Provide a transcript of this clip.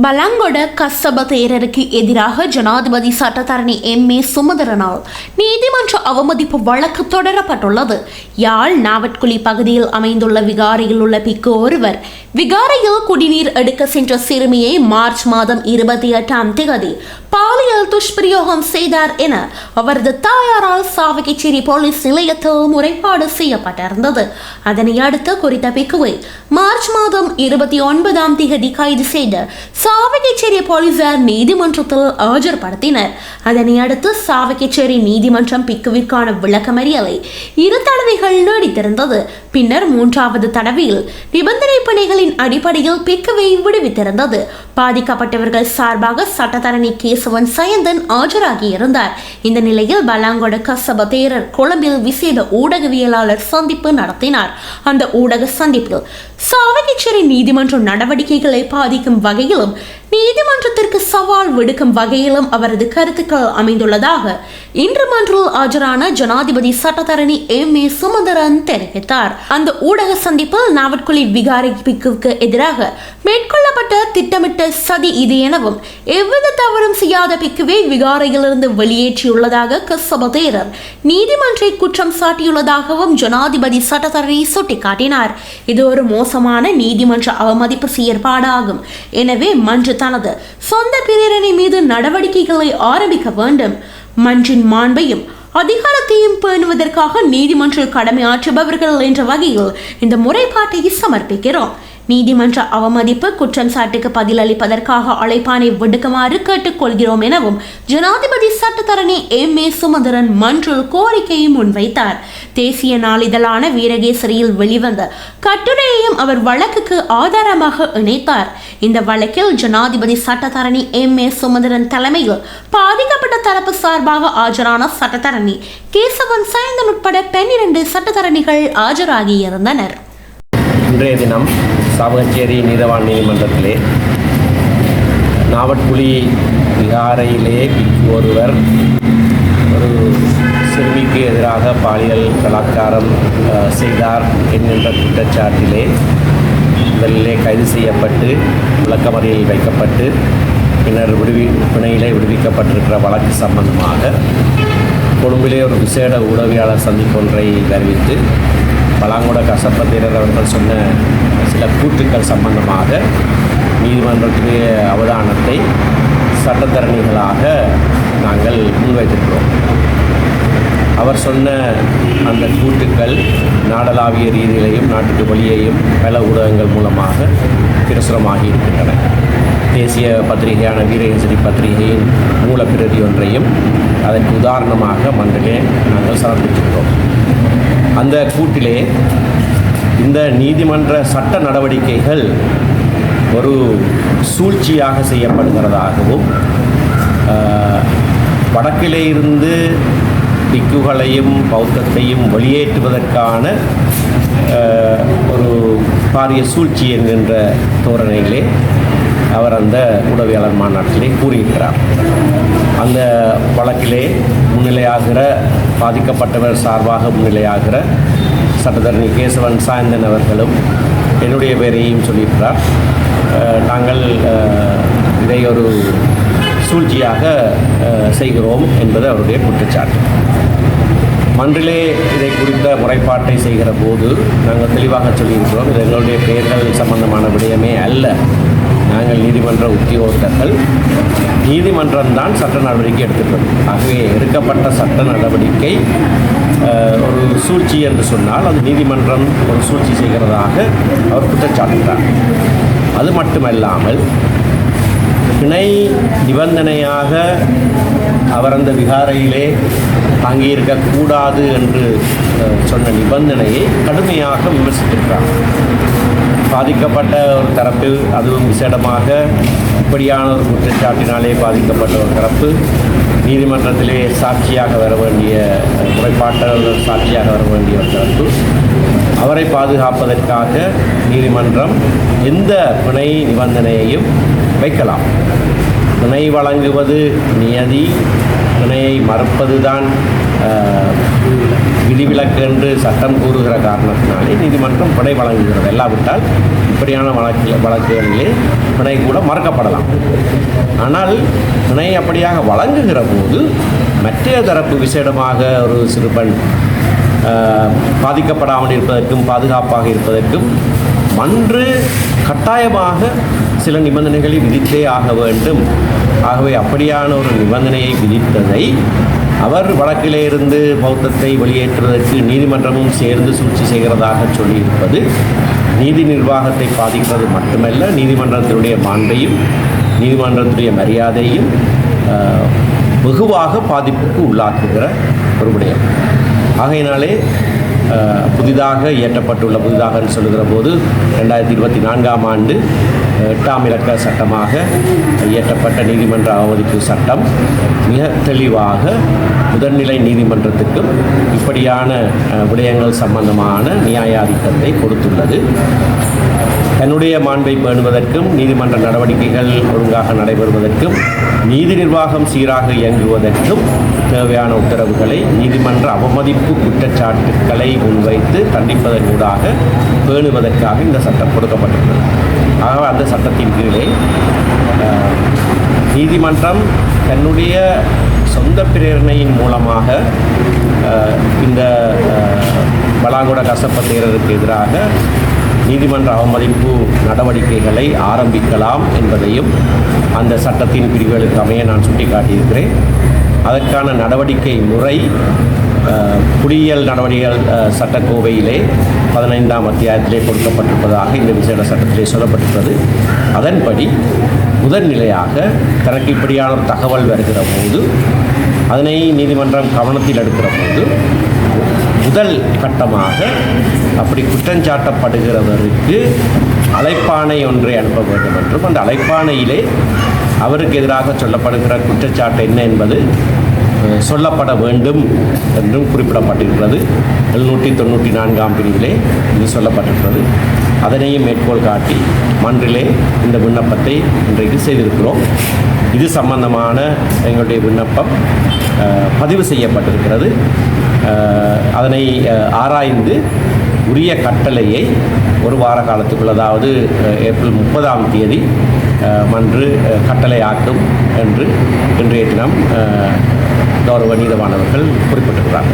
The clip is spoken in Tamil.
பலாங்கொட கசப தேரருக்கு எதிராக ஜனாதிபதி சட்டத்தரணி எம்.ஏ. சுமந்திரனால் நீதிமன்ற அவமதிப்பு வழக்கு தொடரப்பட்டுள்ளது. யாழ் நாவட்குழி பகுதியில் அமைந்துள்ள விகாரையில் உள்ள பிக்கு ஒருவர் விகாரையில் குடிநீர் எடுக்க சென்ற சிறுமியை மார்ச் மாதம் 28 பாலியல் துஷ்பிரயோகம் செய்தார் என அவரது தாயாரால் சாவகச்சேரி போலீஸ் நிலையத்தில் முறைப்பாடு செய்யப்பட்டிருந்தது. அதனை அடுத்து குறித்த பிக்குவை மார்ச் மாதம் 29 கைது செய்த சாவகச்சேரி போலீசார் நீதிமன்றத்தில் ஆஜர்படுத்தினர். அதனை அடுத்து சாவகச்சேரி நீதிமன்றம் பிக்குவிற்கான விளக்கமறியலை 2 தடவைகள் நீடித்திருந்தது. பின்னர் 3வது தடவையில் நிபந்தனை பிணைகளின் அடிப்படையில் பிக்குவை விடுவித்திருந்தது. பாதிக்கப்பட்டவர்கள் சார்பாக சட்டத்தரணி கேசவன் சயந்தன் ஆஜராகியிருந்தார். இந்த நிலையில் பலாங்கொட கசப தேரர் கொழும்பில் விசேட ஊடகவியலாளர் சந்திப்பு நடத்தினார். அந்த ஊடக சந்திப்பில் சாவகச்சேரி நீதிமன்ற நடவடிக்கைகளை பாதிக்கும் வகையிலும் நீதிமன்றத்திற்கு சவால் விடுக்கும் வகையிலும் அவரது கருத்துக்கள் அமைந்துள்ளதாக இன்று மன்றில் ஆஜரான ஜனாதிபதி சட்டத்தரணி எம்.ஏ. சுமந்திரன் தெரிவித்தார். அந்த ஊடக சந்திப்பில் நாவட்குழி விகாரை பிக்குவுக்கு எதிராக மேற்கொள்ளப்பட்ட திட்டமிட்ட சதி இது எனவும் எவ்வித தவறும் செய்யாத பிக்குவை விகாரையிலிருந்து வெளியேற்றியுள்ளதாக கசப தேரர் நீதிமன்றை குற்றம் சாட்டியுள்ளதாகவும் ஜனாதிபதி சட்டத்தரணி சுட்டிக்காட்டினார். இது ஒரு மோசமான நீதிமன்ற அவமதிப்பு செயற்பாடாகும். எனவே மன்ற தனது சொந்த பிரேரணை மீது நடவடிக்கைகளை ஆரம்பிக்க வேண்டும். மன்றின் மாண்பையும் அதிகாரத்தையும் பேணுவதற்காக நீதிமன்றில் கடமையாற்றுபவர்கள் என்ற வகையில் இந்த முறைப்பாட்டை சமர்ப்பிக்கிறோம். நீதிமன்ற அவமதிப்பு குற்றம் சாட்டுக்கு பதிலளிப்பதற்காக அழைப்பானை விடுக்குமாறு கேட்டுக்கொள்கிறோம் எனவும் ஜனாதிபதி சட்டத்தரணி எம்.ஏ. சுமந்திரன் மன்றில் கோரிக்கையை முன்வைத்தார். தேசிய நாளிதழான வீரகேசரியில் வெளிவந்த கட்டுரையையும் அவர் வழக்குக்கு ஆதாரமாக இணைத்தார். இந்த வழக்கில் ஜனாதிபதி சட்டத்தரணி எம்.ஏ. சுமந்திரன் தலைமையில் பாதிக்கப்பட்ட தரப்பு சார்பாக ஆஜரான சட்டத்தரணி கேசவன் சயந்தன் உட்பட 12 சட்டத்தரணிகள் ஆஜராகியிருந்தனர். இன்றைய தினம் சாவகச்சேரி நீதவான் நீதிமன்றத்திலே நாவட்குழி விகாரையிலே ஒருவர் ஒரு சிறுமிக்கு எதிராக பாலியல் பலாத்காரம் செய்தார் என்கின்ற குற்றச்சாட்டிலே முதலிலே கைது செய்யப்பட்டு விளக்கமறியலில் வைக்கப்பட்டு பின்னர் பிணையிலே விடுவிக்கப்பட்டிருக்கிற வழக்கு சம்பந்தமாக கொழும்பிலே ஒரு விசேட ஊடகவியலாளர் சந்திப்பு ஒன்றை அறிவித்து பலாங்கொட கசப தேரர் அவர்கள் சொன்ன சில கூற்றுக்கள் சம்பந்தமாக நீதிமன்றத்துடைய அவதானத்தை சட்டத்தரணிகளாக நாங்கள் முன்வைத்திருக்கிறோம். அவர் சொன்ன அந்த கூற்றுக்கள் நாடளாவிய ரீதியிலையும் நாட்டுக்கு வெளியேயும் பல ஊடகங்கள் மூலமாக பிரசுரமாகி இருக்கின்றன. தேசிய பத்திரிகையான வீரகேசரி பத்திரிகையின் மூலப்பிரதி ஒன்றையும் அதற்கு உதாரணமாக மன்றிலே நாங்கள் சமர்ப்பித்திருக்கிறோம். அந்த கூட்டிலே இந்த நீதிமன்ற சட்ட நடவடிக்கைகள் ஒரு சூழ்ச்சியாக செய்யப்படுகிறதாகவும் வடக்கிலே இருந்து பிக்குகளையும் பௌத்தத்தையும் வெளியேற்றுவதற்கான ஒரு பாரிய சூழ்ச்சி என்கின்ற தோரணையிலே அவர் அந்த ஊடகவியலாளர் மாநாட்டிலே கூறியிருக்கிறார். அந்த வழக்கிலே முன்னிலையாகிற பாதிக்கப்பட்டவர் சார்பாக முன்னிலையாகிற சட்டத்தரணி கேசவன் சாயந்தன் அவர்களும் என்னுடைய பெயரையும் சொல்லியிருக்கிறார். நாங்கள் இதை ஒரு சூழ்ச்சியாக செய்கிறோம் என்பது அவருடைய குற்றச்சாட்டு. மன்றிலே இதை குறித்த முறைப்பாட்டை செய்கிற போது நாங்கள் தெளிவாக சொல்லியிருக்கிறோம், இது எங்களுடைய பெயர்கள் சம்பந்தமான விடயமே அல்ல. நாங்கள் நீதிமன்ற உத்தியோகத்தர்கள், நீதிமன்றம்தான் சட்ட நடவடிக்கை எடுத்துள்ளது. ஆகவே எடுக்கப்பட்ட சட்ட நடவடிக்கை ஒரு சூழ்ச்சி என்று சொன்னால் அது நீதிமன்றம் ஒரு சூழ்ச்சி செய்கிறதாக அவர் குற்றச்சாட்டுகிறார். அது மட்டுமல்லாமல் பிணை நிபந்தனையாக அவர் அந்த விகாரையிலே தங்கியிருக்கக்கூடாது என்று சொன்ன நிபந்தனையை கடுமையாக விமர்சித்திருக்கிறார். பாதிக்கப்பட்ட ஒரு தரப்பு, அதுவும் விசேடமாக இப்படியான ஒரு குற்றச்சாட்டினாலே பாதிக்கப்பட்ட ஒரு தரப்பு நீதிமன்றத்திலே சாட்சியாக வர வேண்டிய முறைப்பாட்டாளர் சாட்சியாக வர வேண்டிய ஒரு தரப்பு, அவரை பாதுகாப்பதற்காக நீதிமன்றம் எந்த பிணை நிபந்தனையையும் வைக்கலாம். பிணை வழங்குவது நியதி, பிணையை மறுப்பதுதான் விதிவிலக்கு என்று சட்டம் கூறுகிற காரணத்தினாலே நீதிமன்றம் பிணை வழங்குகிறது. இல்லாவிட்டால் இப்படியான வழக்குகளிலே பிணை கூட மறுக்கப்படலாம். ஆனால் பிணை அப்படியாக வழங்குகிற போது மற்ற தரப்பு விசேடமாக ஒரு சிறுபெண் பாதிக்கப்படாமல் இருப்பதற்கும் பாதுகாப்பாக இருப்பதற்கும் மன்று கட்டாயமாக சில நிபந்தனைகளை விதித்தே ஆக வேண்டும். ஆகவே அப்படியான ஒரு நிபந்தனையை விதித்ததை அவர் வழக்கிலே இருந்து பௌத்தத்தை வெளியேற்றுவதற்கு நீதிமன்றமும் சேர்ந்து சூழ்ச்சி செய்கிறதாக சொல்லியிருப்பது நீதி நிர்வாகத்தை பாதிப்பது மட்டுமல்ல, நீதிமன்றத்தினுடைய மாண்பையும் நீதிமன்றத்துடைய மரியாதையும் வெகுவாக பாதிப்புக்கு உள்ளாக்குகிற ஒரு விடயம். ஆகையினாலே புதிதாக சொல்லுகிற போது 2024ஆம் ஆண்டு 8ஆம் இலக்க சட்டமாக இயற்றப்பட்ட நீதிமன்ற அவமதிப்பு சட்டம் மிக தெளிவாக முதல்நிலை நீதிமன்றத்துக்கும் இப்படியான விடயங்கள் சம்பந்தமான நியாயாதிக்கத்தை கொடுத்துள்ளது. தன்னுடைய மாண்பை பேணுவதற்கும் நீதிமன்ற நடவடிக்கைகள் ஒழுங்காக நடைபெறுவதற்கும் நீதி நிர்வாகம் சீராக இயங்குவதற்கும் தேவையான உத்தரவுகளை நீதிமன்ற அவமதிப்பு குற்றச்சாட்டுக்களை முன்வைத்து தண்டிப்பதற்கூடாக பேணுவதற்காக இந்த சட்டம் கொடுக்கப்பட்டுள்ளது. ஆகவே அந்த சட்டத்தின் கீழே நீதிமன்றம் தன்னுடைய சொந்த பிரேரணையின் மூலமாக இந்த பலாங்குட கசப்ப தேரருக்கு எதிராக நீதிமன்ற அவமதிப்பு நடவடிக்கைகளை ஆரம்பிக்கலாம் என்பதையும் அந்த சட்டத்தின் பிரிவுகளுக்கு அமைய நான் சுட்டிக்காட்டியிருக்கிறேன். அதற்கான நடவடிக்கை முறை குடியியல் நடவடிக்கைகள் சட்டக்கோவையிலே 15ஆம் அத்தியாயத்திலே கொடுக்கப்பட்டிருப்பதாக இந்த விசேட சட்டத்திலே சொல்லப்பட்டிருக்கிறது. அதன்படி முதல்நிலையாக தனக்கு இப்படியான ஒரு தகவல் வருகிற போது அதனை நீதிமன்றம் கவனத்தில் எடுக்கிற போது முதல் கட்டமாக அப்படி குற்றஞ்சாட்டப்படுகிறவருக்கு அழைப்பாணை ஒன்றை அனுப்ப வேண்டும் என்றும் அந்த அழைப்பாணையிலே அவருக்கு எதிராக சொல்லப்படுகிற குற்றச்சாட்டு என்ன என்பது சொல்லப்பட வேண்டும் என்றும் குறிப்பிடப்பட்டிருக்கிறது. 794ஆம் பிரிவிலே இது சொல்லப்பட்டிருக்கிறது. அதனையும் மேற்கோள் காட்டி மன்றிலே இந்த விண்ணப்பத்தை இன்றைக்கு செய்திருக்கிறோம். இது சம்பந்தமான எங்களுடைய விண்ணப்பம் பதிவு செய்யப்பட்டிருக்கிறது. அதனை ஆராய்ந்து உரிய கட்டளையை ஒரு வார காலத்துக்குள், அதாவது ஏப்ரல் 30ஆம் தேதி மன்று கட்டளையாக்கும் என்று இன்றைய தினம் கௌரவ நீதவானவர்கள் குறிப்பிட்டிருக்கிறார்கள்.